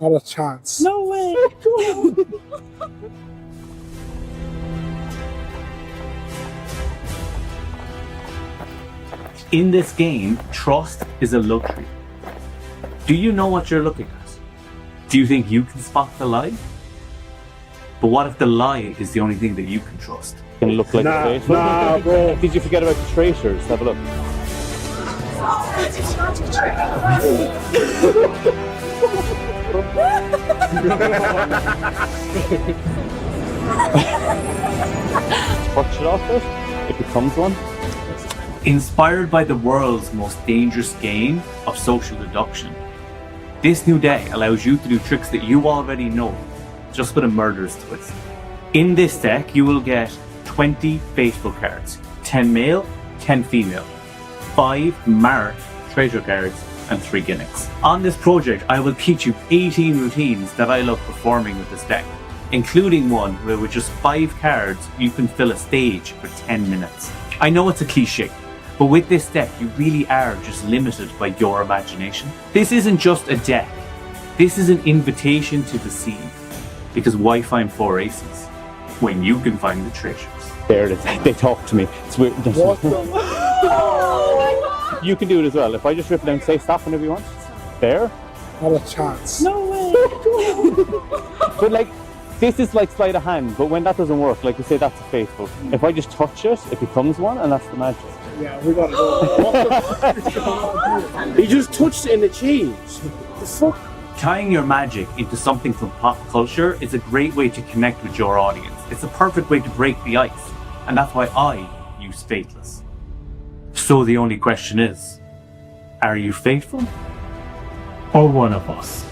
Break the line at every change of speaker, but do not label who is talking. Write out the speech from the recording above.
Not a chance.
No way.
In this game, trust is a luxury. Do you know what you're looking at? Do you think you can spot the lie? But what if the lie is the only thing that you can trust?
Gonna look like
Nah,
a face.
nah, bro.
Did you forget about the tracers? Have a look. Touch it off it. It becomes one.
Inspired by the world's most dangerous game of social deduction, this new deck allows you to do tricks that you already know, just with a murderous twist. In this deck, you will get 20 Faithful cards, 10 male, 10 female, 5 marked treasure cards, and 3 gimmicks. On this project, I will teach you 18 routines that I love performing with this deck, including one where with just 5 cards, you can fill a stage for 10 minutes. I know it's a cliche, but with this deck, you really are just limited by your imagination. This isn't just a deck. This is an invitation to deceive. Because why find 4 aces when you can find the treasures?
There it is. They talk to me. It's weird.
What the?
You can do it as well. If I just rip it down, say stop whenever you want. There.
Not a chance.
No way. But like, this is like sleight of hand. But when that doesn't work, like you say, that's a faithful. If I just touch it, it becomes one, and that's the magic.
Yeah, we gotta go. What the fuck is going on here?
He just touched it and it changed. The fuck?
Tying your magic into something from pop culture is a great way to connect with your audience. It's a perfect way to break the ice, and that's why I use Faithless. So the only question is, are you faithful? Or one of us?